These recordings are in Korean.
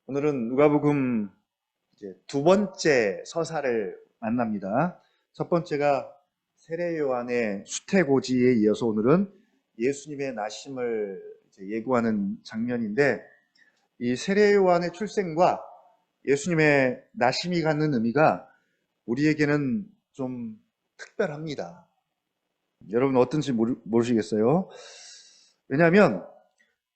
오늘은 누가복음 이제 두 번째 서사를 만납니다. 첫 번째가 세례 요한의 수태고지에 이어서 오늘은 예수님의 나심을 예고하는 장면인데, 이 세례 요한의 출생과 예수님의 나심이 갖는 의미가 우리에게는 좀 특별합니다. 여러분 어떤지 모르시겠어요? 왜냐하면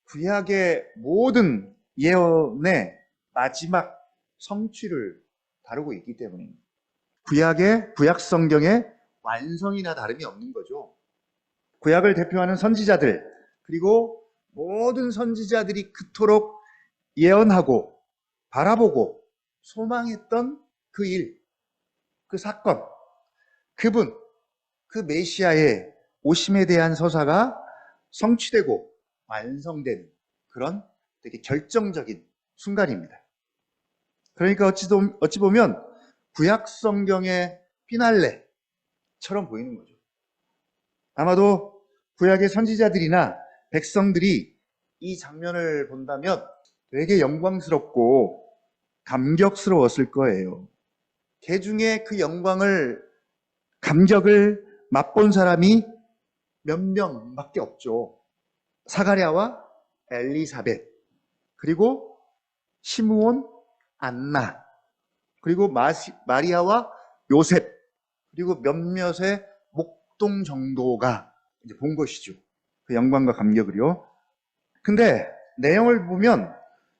구약의 모든 예언의 마지막 성취를 다루고 있기 때문입니다. 구약 성경의 완성이나 다름이 없는 거죠. 구약을 대표하는 선지자들, 그리고 모든 선지자들이 그토록 예언하고 바라보고 소망했던 그 일, 그 사건, 그분, 그 메시아의 오심에 대한 서사가 성취되고 완성되는 그런 되게 결정적인 순간입니다. 그러니까 어찌 보면 구약 성경의 피날레처럼 보이는 거죠. 아마도 구약의 선지자들이나 백성들이 이 장면을 본다면 되게 영광스럽고 감격스러웠을 거예요. 그 중에 그 감격을 맛본 사람이 몇 명밖에 없죠. 사가랴와 엘리사벳, 그리고 시므온, 안나, 그리고 마리아와 요셉, 그리고 몇몇의 목동 정도가 이제 본 것이죠. 그 영광과 감격을요. 근데 내용을 보면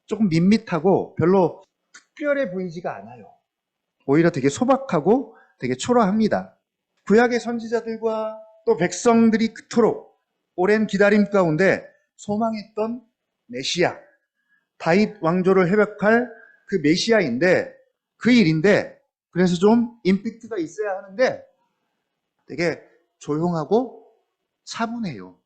조금 밋밋하고 별로 특별해 보이지가 않아요. 오히려 되게 소박하고 되게 초라합니다. 구약의 선지자들과 또 백성들이 그토록 오랜 기다림 가운데 소망했던 메시아, 다윗 왕조를 회복할 그 메시아인데, 그 일인데, 그래서 좀 임팩트가 있어야 하는데 되게 조용하고 차분해요.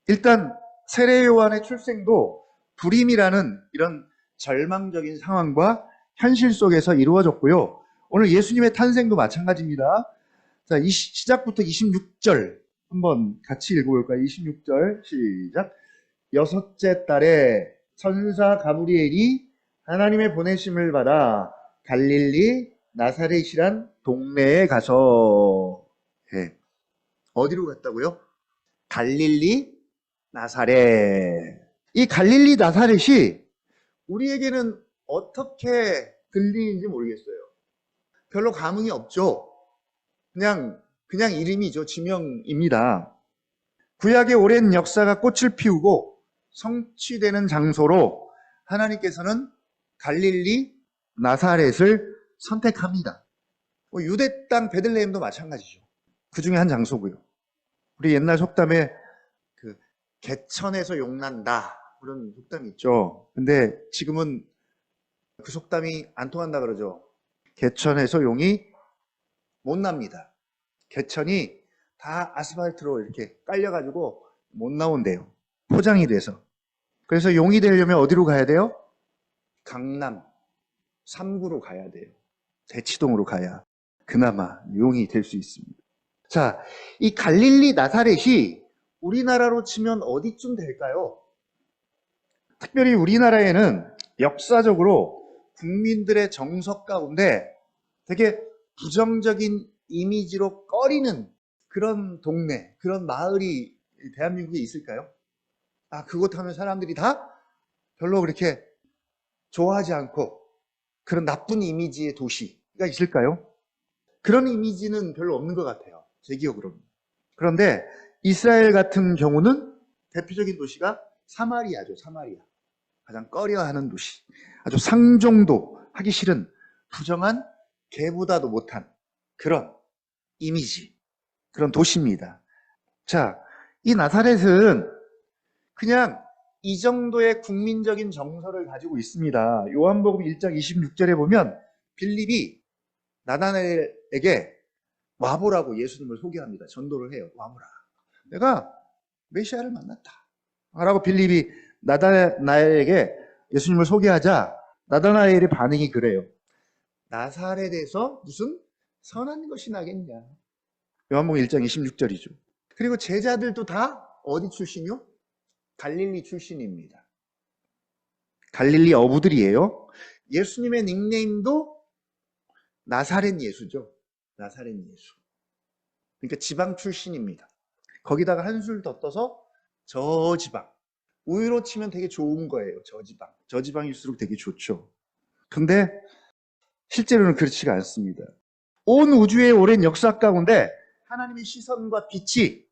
일단 세례 요한의 출생도 불임이라는 이런 절망적인 상황과 현실 속에서 이루어졌고요. 오늘 예수님의 탄생도 마찬가지입니다. 자, 시작부터 26절 한번 같이 읽어볼까요? 26절 시작. 여섯째 달에 천사 가브리엘이 하나님의 보내심을 받아 갈릴리 나사렛이란 동네에 가서, 어디로 갔다고요? 갈릴리 나사렛. 이 갈릴리 나사렛이 우리에게는 어떻게 들리는지 모르겠어요. 별로 감흥이 없죠. 그냥 이름이죠. 지명입니다. 구약의 오랜 역사가 꽃을 피우고 성취되는 장소로 하나님께서는 갈릴리 나사렛을 선택합니다. 유대 땅 베들레헴도 마찬가지죠. 그 중에 한 장소고요. 우리 옛날 속담에 그 개천에서 용난다 그런 속담이 있죠. 근데 지금은 그 속담이 안 통한다 그러죠. 개천에서 용이 못 납니다. 개천이 다 아스팔트로 이렇게 깔려가지고 못 나온대요. 포장이 돼서. 그래서 용이 되려면 어디로 가야 돼요? 강남 3구로 가야 돼요. 대치동으로 가야 그나마 용이 될 수 있습니다. 자, 이 갈릴리 나사렛이 우리나라로 치면 어디쯤 될까요? 특별히 우리나라에는 역사적으로 국민들의 정서 가운데 되게 부정적인 이미지로 꺼리는 그런 동네, 그런 마을이 대한민국에 있을까요? 그곳 하면 사람들이 다 별로 그렇게 좋아하지 않고 그런 나쁜 이미지의 도시가 있을까요? 그런 이미지는 별로 없는 것 같아요. 제 기억으로는. 그런데 이스라엘 같은 경우는 대표적인 도시가 사마리아죠. 사마리아. 가장 꺼려하는 도시. 아주 상종도 하기 싫은 부정한 개보다도 못한 그런 이미지, 그런 도시입니다. 자, 이 나사렛은 그냥 이 정도의 국민적인 정서를 가지고 있습니다. 요한복음 1장 26절에 보면 빌립이 나다나엘에게 와보라고 예수님을 소개합니다. 전도를 해요. 와보라. 내가 메시아를 만났다. 라고 빌립이 나다나엘에게 예수님을 소개하자 나다나엘의 반응이 그래요. 나사렛에서 무슨 선한 것이 나겠냐. 요한복음 1장 26절이죠. 그리고 제자들도 다 어디 출신이요? 갈릴리 출신입니다. 갈릴리 어부들이에요. 예수님의 닉네임도 나사렛 예수죠. 나사렛 예수. 그러니까 지방 출신입니다. 거기다가 한술 더 떠서 저지방. 우유로 치면 되게 좋은 거예요. 저지방. 저지방일수록 되게 좋죠. 근데 실제로는 그렇지가 않습니다. 온 우주의 오랜 역사 가운데 하나님의 시선과 빛이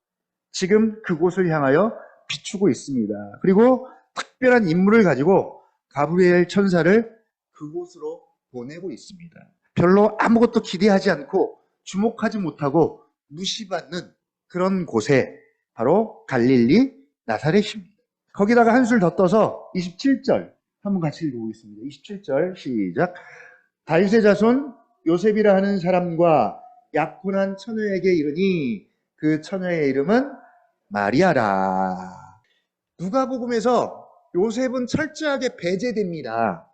지금 그곳을 향하여 비추고 있습니다. 그리고 특별한 임무를 가지고 가브리엘 천사를 그곳으로 보내고 있습니다. 별로 아무것도 기대하지 않고 주목하지 못하고 무시받는 그런 곳에 바로 갈릴리 나사렛입니다. 거기다가 한술 더 떠서 27절 한번 같이 읽어보겠습니다. 27절 시작. 다윗의 자손 요셉이라 하는 사람과 약혼한 처녀에게 이르니 그 처녀의 이름은 마리아라. 누가복음에서 요셉은 철저하게 배제됩니다.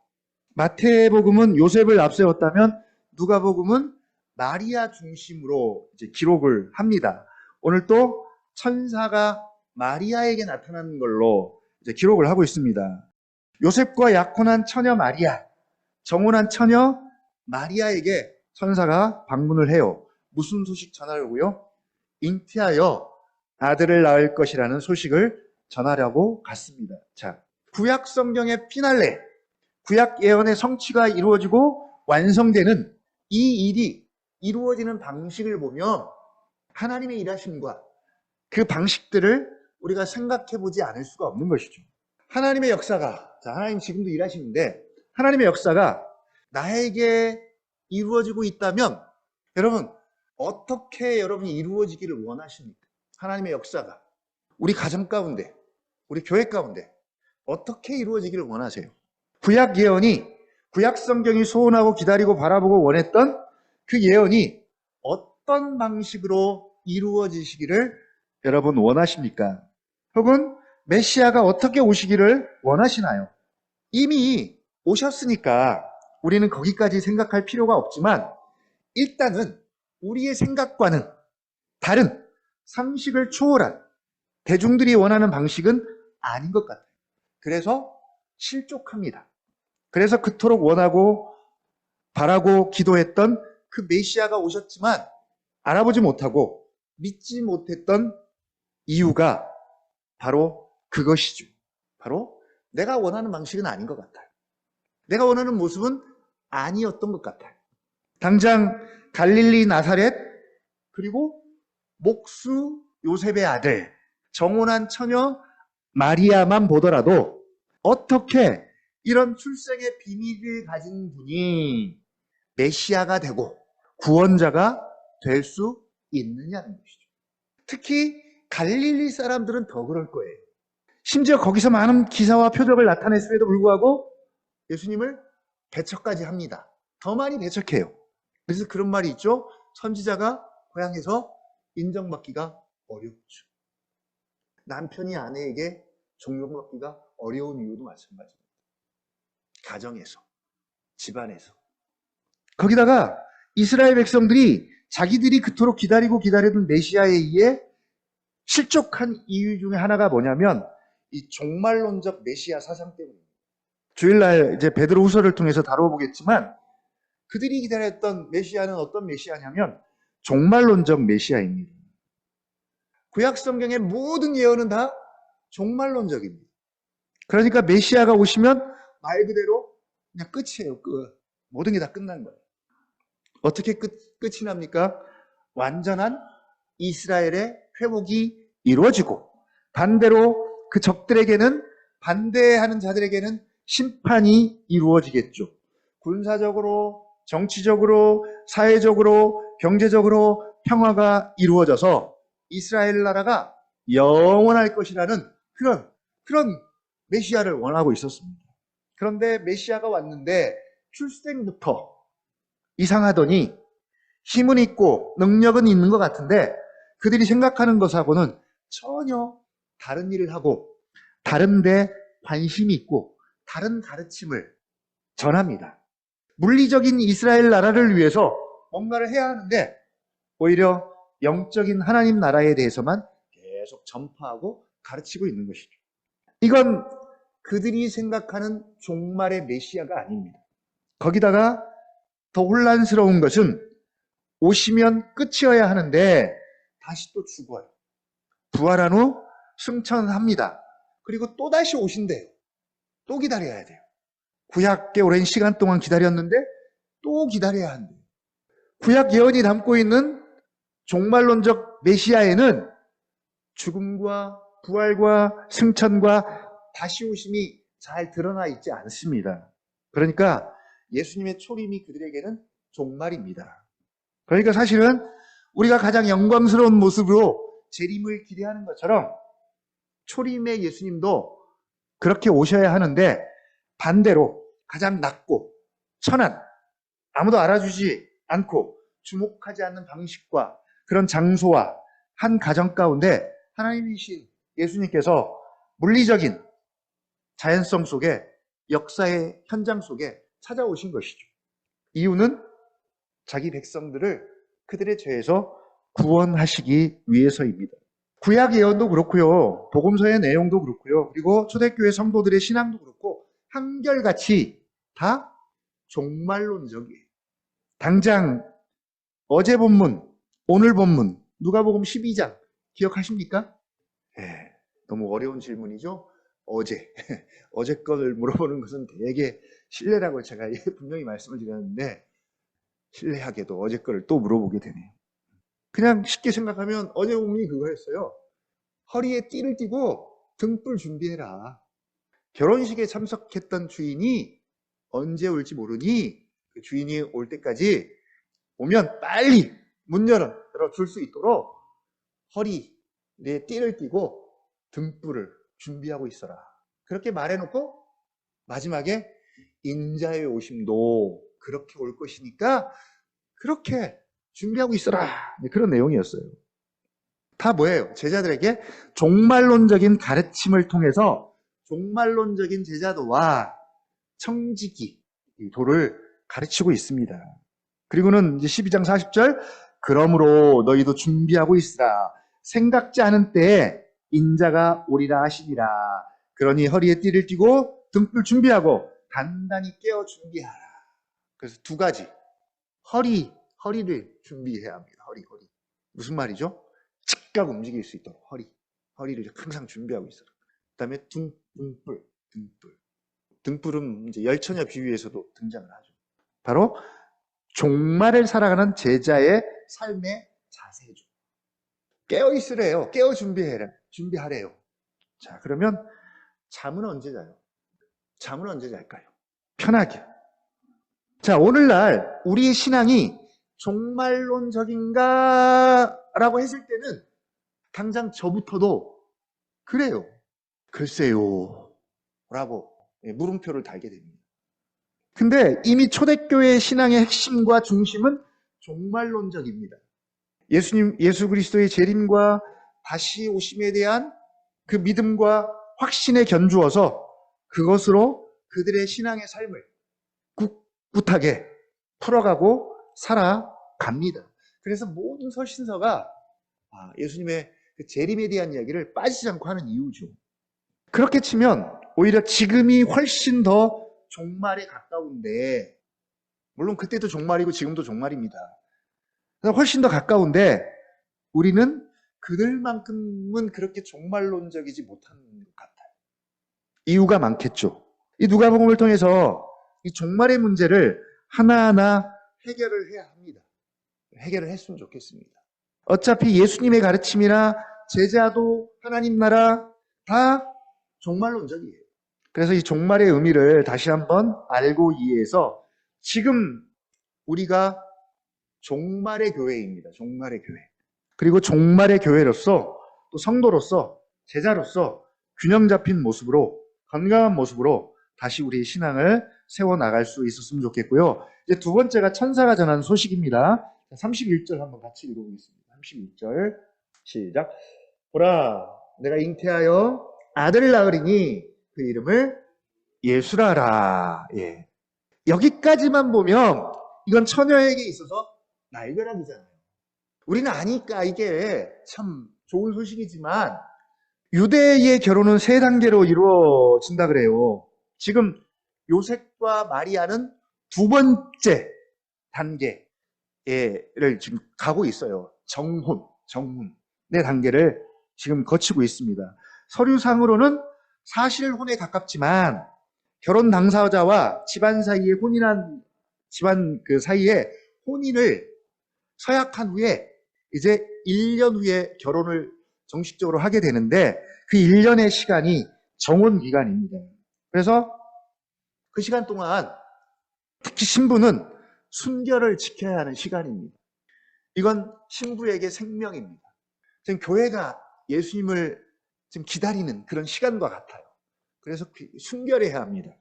마태복음은 요셉을 앞세웠다면 누가복음은 마리아 중심으로 이제 기록을 합니다. 오늘 또 천사가 마리아에게 나타나는 걸로 이제 기록을 하고 있습니다. 요셉과 약혼한 처녀 마리아, 정혼한 처녀 마리아에게 천사가 방문을 해요. 무슨 소식 전하려고요? 잉태하여 아들을 낳을 것이라는 소식을 전하려고 갔습니다. 자, 구약 성경의 피날레, 구약 예언의 성취가 이루어지고 완성되는 이 일이 이루어지는 방식을 보면 하나님의 일하심과 그 방식들을 우리가 생각해 보지 않을 수가 없는 것이죠. 하나님의 역사가, 자, 하나님 지금도 일하시는데 하나님의 역사가 나에게 이루어지고 있다면 여러분 어떻게 여러분이 이루어지기를 원하십니까? 하나님의 역사가 우리 가정 가운데, 우리 교회 가운데 어떻게 이루어지기를 원하세요? 구약 예언이, 구약 성경이 소원하고 기다리고 바라보고 원했던 그 예언이 어떤 방식으로 이루어지시기를 여러분 원하십니까? 혹은 메시아가 어떻게 오시기를 원하시나요? 이미 오셨으니까 우리는 거기까지 생각할 필요가 없지만 일단은 우리의 생각과는 다른 상식을 초월한 대중들이 원하는 방식은 아닌 것 같아요. 그래서 실족합니다. 그래서 그토록 원하고 바라고 기도했던 그 메시아가 오셨지만 알아보지 못하고 믿지 못했던 이유가 바로 그것이죠. 바로 내가 원하는 방식은 아닌 것 같아요. 내가 원하는 모습은 아니었던 것 같아요. 당장 갈릴리 나사렛 그리고 목수 요셉의 아들 정혼한 처녀 마리아만 보더라도 어떻게 이런 출생의 비밀을 가진 분이 메시아가 되고 구원자가 될 수 있느냐는 것이죠. 특히 갈릴리 사람들은 더 그럴 거예요. 심지어 거기서 많은 기사와 표적을 나타냈음에도 불구하고 예수님을 배척까지 합니다. 더 많이 배척해요. 그래서 그런 말이 있죠. 선지자가 고향에서 인정받기가 어렵죠. 남편이 아내에게 존경받기가 어려운 이유도 마찬가지입니다. 가정에서, 집안에서. 거기다가 이스라엘 백성들이 자기들이 그토록 기다리던 메시아에 의해 실족한 이유 중에 하나가 뭐냐면 이 종말론적 메시아 사상 때문입니다. 주일날 이제 베드로 후서를 통해서 다뤄보겠지만 그들이 기다렸던 메시아는 어떤 메시아냐면 종말론적 메시아입니다. 구약 성경의 모든 예언은 다 종말론적입니다. 그러니까 메시아가 오시면 말 그대로 그냥 끝이에요. 끝. 모든 게 다 끝난 거예요. 어떻게 끝이 납니까? 완전한 이스라엘의 회복이 이루어지고 반대로 그 적들에게는 반대하는 자들에게는 심판이 이루어지겠죠. 군사적으로, 정치적으로, 사회적으로, 경제적으로 평화가 이루어져서 이스라엘 나라가 영원할 것이라는 그런 메시아를 원하고 있었습니다. 그런데 메시아가 왔는데 출생부터 이상하더니 힘은 있고 능력은 있는 것 같은데 그들이 생각하는 것하고는 전혀 다른 일을 하고 다른 데 관심이 있고 다른 가르침을 전합니다. 물리적인 이스라엘 나라를 위해서 뭔가를 해야 하는데 오히려 영적인 하나님 나라에 대해서만 계속 전파하고 가르치고 있는 것이죠. 이건 그들이 생각하는 종말의 메시아가 아닙니다. 거기다가 더 혼란스러운 것은 오시면 끝이어야 하는데 다시 또 죽어요. 부활한 후 승천합니다. 그리고 또 다시 오신대요. 또 기다려야 돼요. 구약 꽤 오랜 시간 동안 기다렸는데 또 기다려야 한대요. 구약 예언이 담고 있는 종말론적 메시아에는 죽음과 부활과 승천과 다시 오심이 잘 드러나 있지 않습니다. 그러니까 예수님의 초림이 그들에게는 종말입니다. 그러니까 사실은 우리가 가장 영광스러운 모습으로 재림을 기대하는 것처럼 초림의 예수님도 그렇게 오셔야 하는데 반대로 가장 낮고 천한, 아무도 알아주지 않고 주목하지 않는 방식과 그런 장소와 한 가정 가운데 하나님이신 예수님께서 물리적인 자연성 속에 역사의 현장 속에 찾아오신 것이죠. 이유는 자기 백성들을 그들의 죄에서 구원하시기 위해서입니다. 구약 예언도 그렇고요. 복음서의 내용도 그렇고요. 그리고 초대교회 성도들의 신앙도 그렇고 한결같이 다 종말론적이에요. 당장 어제 본문, 오늘 본문 누가복음 12장 기억하십니까? 너무 어려운 질문이죠. 어제 것을 물어보는 것은 되게 신뢰라고 제가 분명히 말씀을 드렸는데 신뢰하게도 어제 거를 또 물어보게 되네요. 그냥 쉽게 생각하면 어제 본문이 그거였어요. 허리에 띠를 띠고 등불 준비해라. 결혼식에 참석했던 주인이 언제 올지 모르니 그 주인이 올 때까지 오면 빨리 문 열어줄 수 있도록 허리에 띠를 띠고 등불을 준비하고 있어라. 그렇게 말해놓고 마지막에 인자의 오심도 그렇게 올 것이니까 그렇게 준비하고 있어라. 그런 내용이었어요. 다 뭐예요? 제자들에게 종말론적인 가르침을 통해서 종말론적인 제자도와 청지기 도를 가르치고 있습니다. 그리고는 이제 12장 40절 그러므로 너희도 준비하고 있으라. 생각지 않은 때에 인자가 오리라 하시니라. 그러니 허리에 띠를 띠고 등불 준비하고 단단히 깨어 준비하라. 그래서 두 가지. 허리를 준비해야 합니다. 허리. 무슨 말이죠? 즉각 움직일 수 있도록 허리를 항상 준비하고 있어라. 그 다음에 등불. 등불은 이제 열처녀 비유에서도 등장을 하죠. 바로 종말을 살아가는 제자의 삶의 자세죠. 깨어 있으래요. 깨어 준비하래요. 자, 그러면 잠은 언제 자요? 잠은 언제 잘까요? 편하게. 자, 오늘날 우리의 신앙이 종말론적인가? 라고 했을 때는 당장 저부터도 그래요. 글쎄요. 라고 물음표를 달게 됩니다. 근데 이미 초대교회의 신앙의 핵심과 중심은 종말론적입니다. 예수 그리스도의 재림과 다시 오심에 대한 그 믿음과 확신에 견주어서 그것으로 그들의 신앙의 삶을 꿋꿋하게 풀어가고 살아갑니다. 그래서 모든 서신서가 예수님의 그 재림에 대한 이야기를 빠지지 않고 하는 이유죠. 그렇게 치면 오히려 지금이 훨씬 더 종말에 가까운데, 물론 그때도 종말이고 지금도 종말입니다. 훨씬 더 가까운데 우리는 그들만큼은 그렇게 종말론적이지 못하는 것 같아요. 이유가 많겠죠. 이 누가복음을 통해서 이 종말의 문제를 하나하나 해결을 해야 합니다. 해결을 했으면 좋겠습니다. 어차피 예수님의 가르침이나 제자도 하나님 나라 다 종말론적이에요. 그래서 이 종말의 의미를 다시 한번 알고 이해해서 지금 우리가 종말의 교회입니다. 종말의 교회. 그리고 종말의 교회로서 또 성도로서 제자로서 균형 잡힌 모습으로 건강한 모습으로 다시 우리의 신앙을 세워나갈 수 있었으면 좋겠고요. 이제 두 번째가 천사가 전한 소식입니다. 31절 한번 같이 읽어보겠습니다. 31절 시작. 보라 내가 잉태하여 아들을 낳으리니 그 이름을 예수라라. 예. 여기까지만 보면 이건 처녀에게 있어서 날벼락이잖아요. 우리는 아니까 이게 참 좋은 소식이지만 유대의 결혼은 세 단계로 이루어진다 그래요. 지금 요셉과 마리아는 두 번째 단계를 지금 가고 있어요. 정혼의 단계를 지금 거치고 있습니다. 서류상으로는 사실혼에 가깝지만 결혼 당사자와 집안 사이에 집안 그 사이에 혼인을 서약한 후에 이제 1년 후에 결혼을 정식적으로 하게 되는데 그 1년의 시간이 정혼 기간입니다. 그래서 그 시간 동안 특히 신부는 순결을 지켜야 하는 시간입니다. 이건 신부에게 생명입니다. 지금 교회가 예수님을 지금 기다리는 그런 시간과 같아요. 그래서 순결해야 합니다.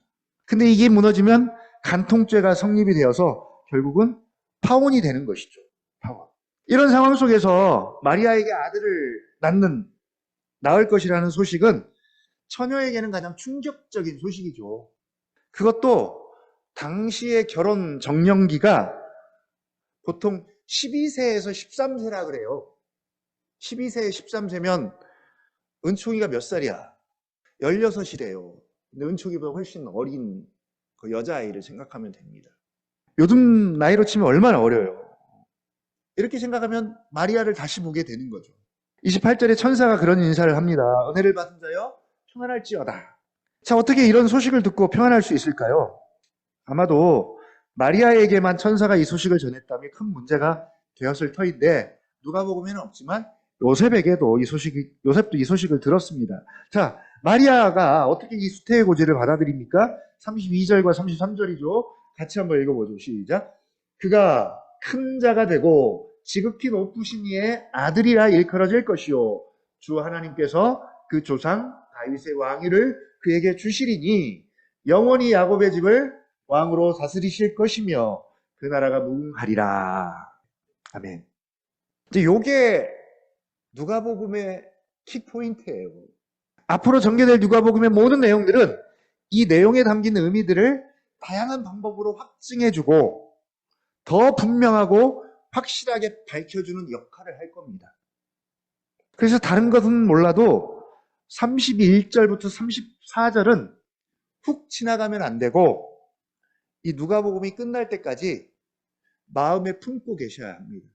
근데 이게 무너지면 간통죄가 성립이 되어서 결국은 파혼이 되는 것이죠. 파혼. 이런 상황 속에서 마리아에게 아들을 낳을 것이라는 소식은 처녀에게는 가장 충격적인 소식이죠. 그것도 당시의 결혼 적령기가 보통 12세에서 13세라 그래요. 12세에 13세면 은총이가 몇 살이야? 16이래요. 근데 은총이보다 훨씬 어린 그 여자아이를 생각하면 됩니다. 요즘 나이로 치면 얼마나 어려요. 이렇게 생각하면 마리아를 다시 보게 되는 거죠. 28절에 천사가 그런 인사를 합니다. 은혜를 받은 자여 평안할지어다. 자, 어떻게 이런 소식을 듣고 평안할 수 있을까요? 아마도 마리아에게만 천사가 이 소식을 전했다면 큰 문제가 되었을 터인데 누가복음에는 없지만 요셉도 이 소식을 들었습니다. 자, 마리아가 어떻게 이 수태의 고지를 받아들입니까? 32절과 33절이죠. 같이 한번 읽어보죠. 시작. 그가 큰 자가 되고 지극히 높으신 이의 아들이라 일컬어질 것이요. 주 하나님께서 그 조상 다윗의 왕위를 그에게 주시리니 영원히 야곱의 집을 왕으로 다스리실 것이며 그 나라가 무궁하리라. 아멘. 이제 요게 누가복음의 키포인트예요. 앞으로 전개될 누가복음의 모든 내용들은 이 내용에 담긴 의미들을 다양한 방법으로 확증해주고 더 분명하고 확실하게 밝혀주는 역할을 할 겁니다. 그래서 다른 것은 몰라도 31절부터 34절은 훅 지나가면 안 되고 이 누가복음이 끝날 때까지 마음에 품고 계셔야 합니다.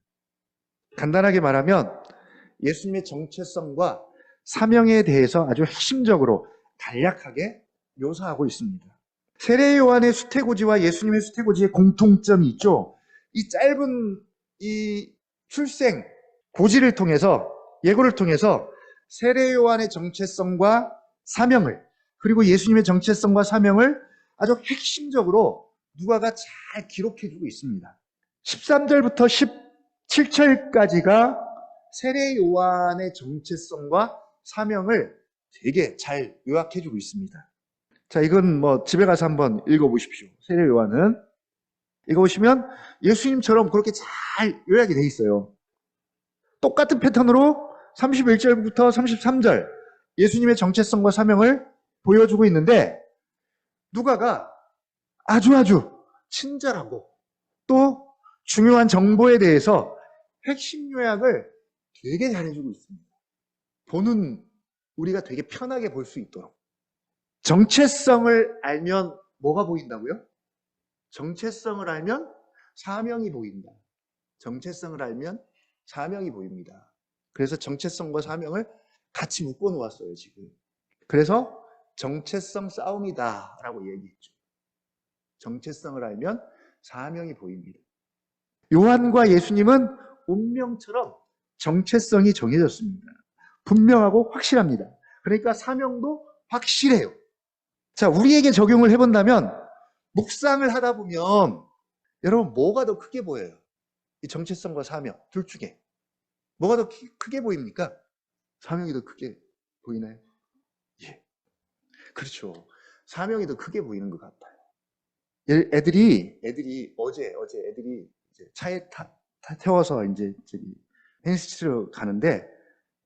간단하게 말하면 예수님의 정체성과 사명에 대해서 아주 핵심적으로 간략하게 묘사하고 있습니다. 세례 요한의 수태고지와 예수님의 수태고지의 공통점이 있죠. 이 짧은 이 출생 고지를 통해서 예고를 통해서 세례 요한의 정체성과 사명을 그리고 예수님의 정체성과 사명을 아주 핵심적으로 누가가 잘 기록해주고 있습니다. 13절부터 17절까지가 세례 요한의 정체성과 사명을 되게 잘 요약해주고 있습니다. 자, 이건 뭐 집에 가서 한번 읽어보십시오. 세례 요한은 이거 보시면 예수님처럼 그렇게 잘 요약이 돼 있어요. 똑같은 패턴으로 31절부터 33절 예수님의 정체성과 사명을 보여주고 있는데 누가가 아주 친절하고 또 중요한 정보에 대해서 핵심 요약을 되게 잘해주고 있습니다. 보는 우리가 되게 편하게 볼 수 있도록. 정체성을 알면 뭐가 보인다고요? 정체성을 알면 사명이 보인다. 정체성을 알면 사명이 보입니다. 그래서 정체성과 사명을 같이 묶어 놓았어요, 지금. 그래서 정체성 싸움이다라고 얘기했죠. 정체성을 알면 사명이 보입니다. 요한과 예수님은 운명처럼 정체성이 정해졌습니다. 분명하고 확실합니다. 그러니까 사명도 확실해요. 자, 우리에게 적용을 해본다면 묵상을 하다 보면 여러분 뭐가 더 크게 보여요? 이 정체성과 사명 둘 중에 뭐가 더 크게 보입니까? 사명이 더 크게 보이나요? 예, 그렇죠. 사명이 더 크게 보이는 것 같아요. 애들이 어제 애들이 이제 차에 태워서 이제 펜스치로 가는데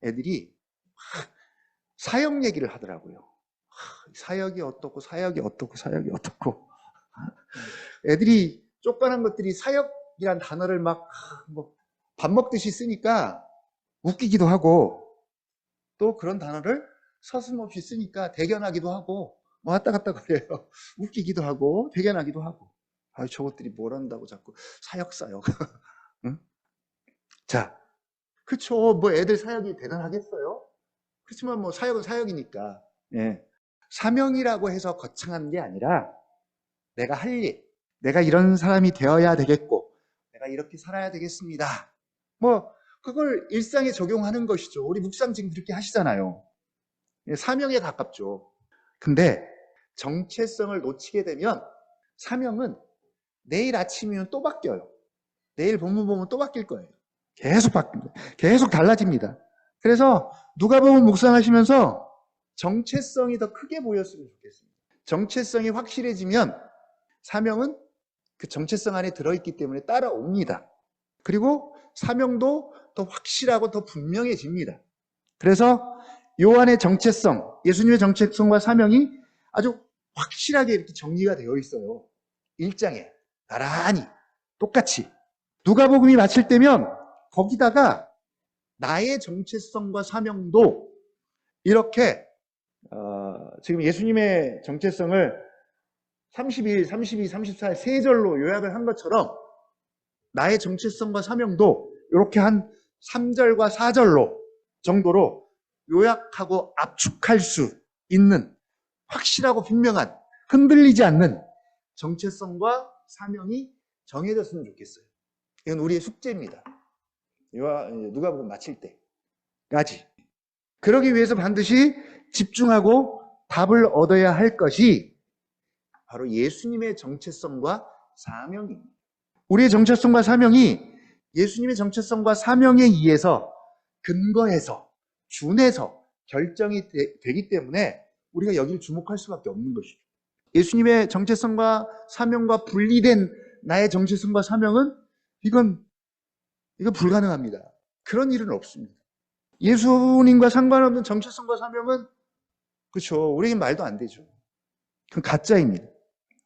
애들이 사역 얘기를 하더라고요. 사역이 어떻고 애들이 쫓겨난 것들이 사역이란 단어를 막 밥 먹듯이 쓰니까 웃기기도 하고 또 그런 단어를 서슴없이 쓰니까 대견하기도 하고 왔다 갔다 그래요. 웃기기도 하고 대견하기도 하고. 아, 저것들이 뭘 한다고 자꾸 사역. 응? 자, 그쵸. 뭐 애들 사역이 대단하겠어요? 그렇지만 뭐 사역은 사역이니까. 예. 사명이라고 해서 거창한 게 아니라 내가 할 일, 내가 이런 사람이 되어야 되겠고, 내가 이렇게 살아야 되겠습니다. 뭐 그걸 일상에 적용하는 것이죠. 우리 묵상 지금 그렇게 하시잖아요. 예, 사명에 가깝죠. 근데 정체성을 놓치게 되면 사명은 내일 아침이면 또 바뀌어요. 내일 본문 보면 또 바뀔 거예요. 계속 바뀝니다. 계속 달라집니다. 그래서 누가복음 묵상하시면서 정체성이 더 크게 보였으면 좋겠습니다. 정체성이 확실해지면 사명은 그 정체성 안에 들어있기 때문에 따라옵니다. 그리고 사명도 더 확실하고 더 분명해집니다. 그래서 요한의 정체성, 예수님의 정체성과 사명이 아주 확실하게 이렇게 정리가 되어 있어요. 1장에 나란히 똑같이. 누가복음이 마칠 때면 거기다가 나의 정체성과 사명도 이렇게 지금 예수님의 정체성을 31, 32, 34 세 절로 요약을 한 것처럼 나의 정체성과 사명도 이렇게 한 3절과 4절로 정도로 요약하고 압축할 수 있는 확실하고 분명한 흔들리지 않는 정체성과 사명이 정해졌으면 좋겠어요. 이건 우리의 숙제입니다. 누가복음 마칠 때까지. 그러기 위해서 반드시 집중하고 답을 얻어야 할 것이 바로 예수님의 정체성과 사명입니다. 우리의 정체성과 사명이 예수님의 정체성과 사명에 의해서 근거해서 준해서 결정이 되기 때문에 우리가 여기를 주목할 수밖에 없는 것이죠. 예수님의 정체성과 사명과 분리된 나의 정체성과 사명은 이건 불가능합니다. 그런 일은 없습니다. 예수님과 상관없는 정체성과 사명은 그렇죠. 우리에겐 말도 안 되죠. 그건 가짜입니다.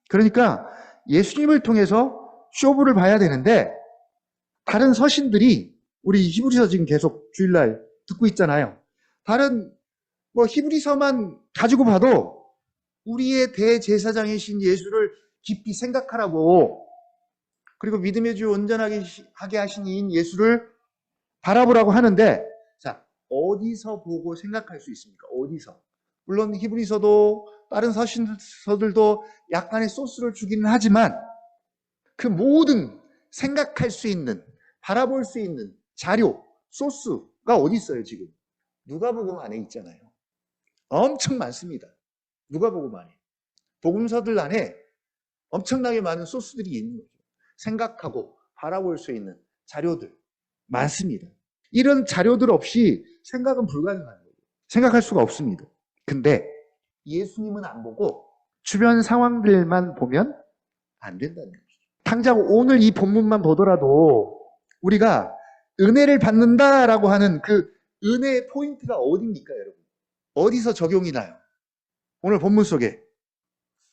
그러니까 예수님을 통해서 쇼부를 봐야 되는데 다른 서신들이 우리 히브리서 지금 계속 주일날 듣고 있잖아요. 다른 히브리서만 가지고 봐도 우리의 대제사장이신 예수를 깊이 생각하라고 그리고 믿음의 주 온전하게 하게 하신 이인 예수를 바라보라고 하는데 자, 어디서 보고 생각할 수 있습니까? 어디서? 물론 히브리서도 다른 서신서들도 약간의 소스를 주기는 하지만 그 모든 생각할 수 있는 바라볼 수 있는 자료, 소스가 어디 있어요 지금? 누가복음 안에 있잖아요. 엄청 많습니다. 누가복음 안에. 복음서들 안에 엄청나게 많은 소스들이 있는 거죠. 생각하고 바라볼 수 있는 자료들 많습니다. 이런 자료들 없이 생각은 불가능한 거예요. 생각할 수가 없습니다. 근데 예수님은 안 보고 주변 상황들만 보면 안 된다는 거죠. 당장 오늘 이 본문만 보더라도 우리가 은혜를 받는다라고 하는 그 은혜의 포인트가 어디입니까, 여러분? 어디서 적용이 나요? 오늘 본문 속에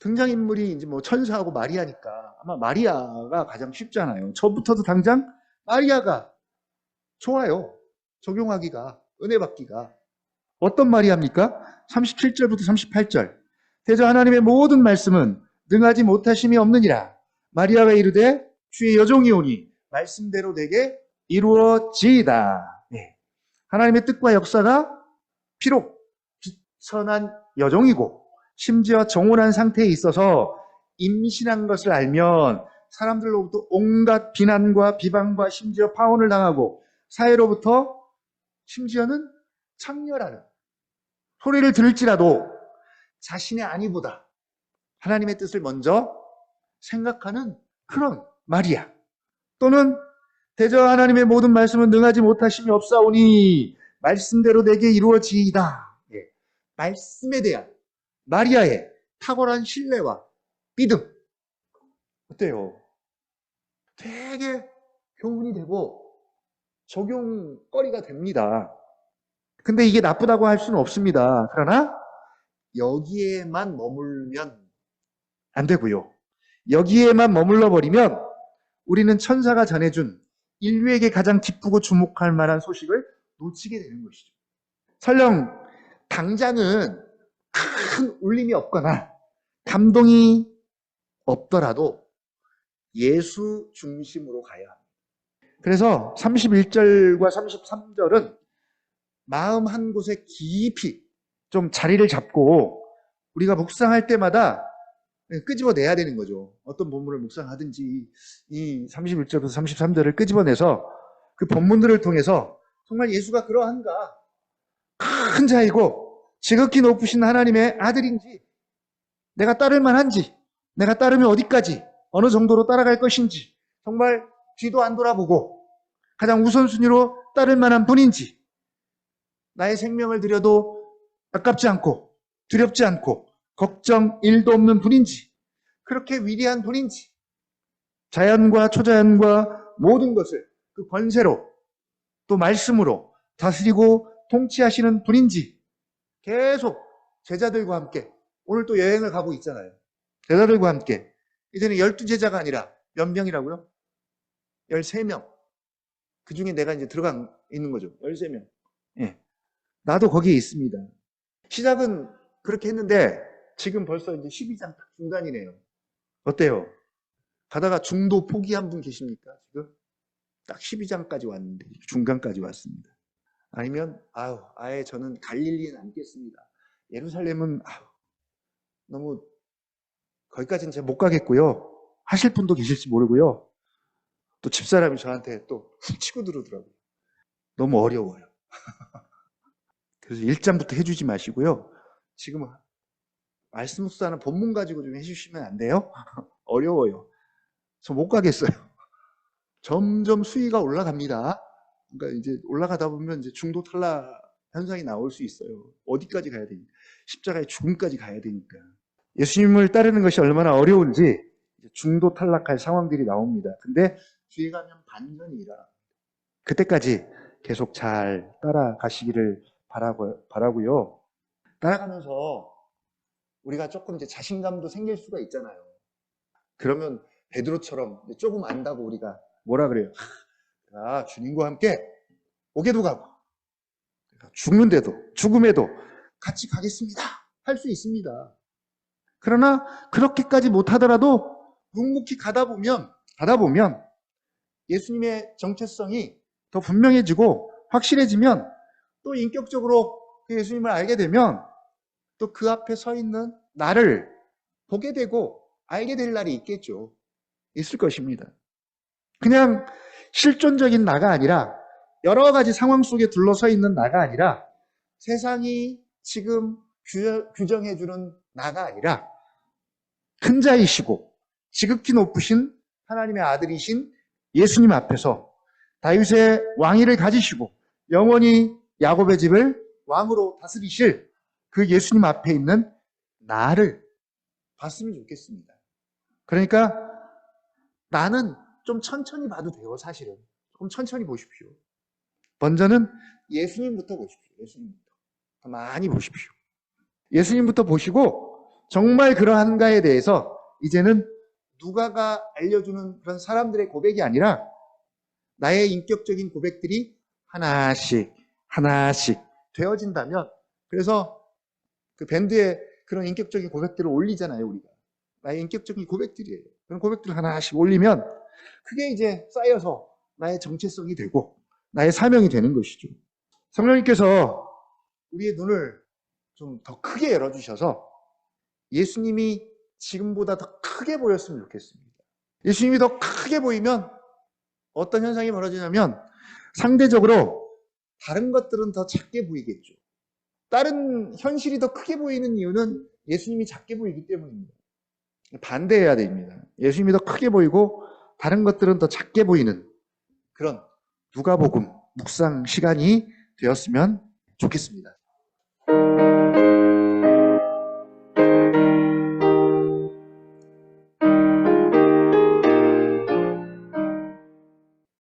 등장인물이 이제 천사하고 마리아니까 아마 마리아가 가장 쉽잖아요. 저부터도 당장 마리아가 좋아요. 적용하기가, 은혜 받기가. 어떤 마리아입니까? 37절부터 38절. 대저 하나님의 모든 말씀은 능하지 못하심이 없느니라. 마리아가 이르되 주의 여종이 오니 말씀대로 내게 이루어지이다. 네. 하나님의 뜻과 역사가 비록 비천한 여종이고 심지어 정혼한 상태에 있어서 임신한 것을 알면 사람들로부터 온갖 비난과 비방과 심지어 파혼을 당하고 사회로부터 심지어는 창렬하는 소리를 들을지라도 자신의 아니보다 하나님의 뜻을 먼저 생각하는 그런 마리아. 또는 대저 하나님의 모든 말씀은 능하지 못하심이 없사오니 말씀대로 내게 이루어지이다. 예. 말씀에 대한 마리아의 탁월한 신뢰와 믿음. 어때요? 되게 교훈이 되고 적용거리가 됩니다. 근데 이게 나쁘다고 할 수는 없습니다. 그러나 여기에만 머물면 안 되고요. 여기에만 머물러 버리면 우리는 천사가 전해준 인류에게 가장 기쁘고 주목할 만한 소식을 놓치게 되는 것이죠. 설령 당장은 큰 울림이 없거나 감동이 없더라도 예수 중심으로 가야 합니다. 그래서 31절과 33절은 마음 한 곳에 깊이 좀 자리를 잡고 우리가 묵상할 때마다 끄집어내야 되는 거죠. 어떤 본문을 묵상하든지 이 31절부터 33절을 끄집어내서 그 본문들을 통해서 정말 예수가 그러한가, 큰 자이고 지극히 높으신 하나님의 아들인지, 내가 따를 만한지, 내가 따르면 어디까지, 어느 정도로 따라갈 것인지, 정말 뒤도 안 돌아보고 가장 우선순위로 따를 만한 분인지, 나의 생명을 들여도 아깝지 않고 두렵지 않고 걱정 1도 없는 분인지, 그렇게 위대한 분인지, 자연과 초자연과 모든 것을 그 권세로 또 말씀으로 다스리고 통치하시는 분인지 계속 제자들과 함께, 오늘 또 여행을 가고 있잖아요. 제자들과 함께 이제는 12제자가 아니라 몇 명이라고요? 13명. 그 중에 내가 이제 들어가 있는 거죠. 13명. 예. 나도 거기에 있습니다. 시작은 그렇게 했는데 지금 벌써 이제 12장 딱 중간이네요. 어때요? 가다가 중도 포기한 분 계십니까? 지금 딱 12장까지 왔는데 중간까지 왔습니다. 아니면 아예 저는 갈릴리에 남겠습니다. 예루살렘은 너무 거기까지는 제가 못 가겠고요. 하실 분도 계실지 모르고요. 또 집사람이 저한테 또 훅 치고 들어오더라고요. 너무 어려워요. 그래서 1장부터 해주지 마시고요. 지금 말씀 묵상하는 본문 가지고 좀 해주시면 안 돼요? 어려워요. 저 못 가겠어요. 점점 수위가 올라갑니다. 그러니까 이제 올라가다 보면 이제 중도 탈락 현상이 나올 수 있어요. 어디까지 가야 되니까. 십자가의 죽음까지 가야 되니까. 예수님을 따르는 것이 얼마나 어려운지 중도 탈락할 상황들이 나옵니다. 근데 뒤에 가면 반전이 일어납니다. 그때까지 계속 잘 따라가시기를 바라고요. 따라가면서 우리가 조금 이제 자신감도 생길 수가 있잖아요. 그러면 베드로처럼 조금 안다고 우리가 뭐라 그래요? 주님과 함께 옥에도 가고 죽는데도, 죽음에도 같이 가겠습니다. 할 수 있습니다. 그러나 그렇게까지 못하더라도 묵묵히 가다 보면 예수님의 정체성이 더 분명해지고 확실해지면, 또 인격적으로 그 예수님을 알게 되면 또 그 앞에 서 있는 나를 보게 되고 알게 될 날이 있겠죠. 있을 것입니다. 그냥 실존적인 나가 아니라, 여러 가지 상황 속에 둘러서 있는 나가 아니라, 세상이 지금 규정해주는 나가 아니라 큰 자이시고 지극히 높으신 하나님의 아들이신 예수님 앞에서 다윗의 왕위를 가지시고 영원히 야곱의 집을 왕으로 다스리실 그 예수님 앞에 있는 나를 봤으면 좋겠습니다. 그러니까 나는 좀 천천히 봐도 돼요. 사실은 조금 천천히 보십시오. 먼저는 예수님부터 보십시오. 예수님부터 많이 보십시오. 예수님부터 보시고 정말 그러한가에 대해서 이제는 누가가 알려주는 그런 사람들의 고백이 아니라 나의 인격적인 고백들이 하나씩 되어진다면, 그래서 그 밴드에 그런 인격적인 고백들을 올리잖아요. 우리가 나의 인격적인 고백들이에요. 그런 고백들을 하나씩 올리면 그게 이제 쌓여서 나의 정체성이 되고 나의 사명이 되는 것이죠. 성령님께서 우리의 눈을 좀 더 크게 열어주셔서 예수님이 지금보다 더 크게 보였으면 좋겠습니다. 예수님이 더 크게 보이면 어떤 현상이 벌어지냐면, 상대적으로 다른 것들은 더 작게 보이겠죠. 다른 현실이 더 크게 보이는 이유는 예수님이 작게 보이기 때문입니다. 반대해야 됩니다. 예수님이 더 크게 보이고 다른 것들은 더 작게 보이는 그런 누가복음 묵상 시간이 되었으면 좋겠습니다.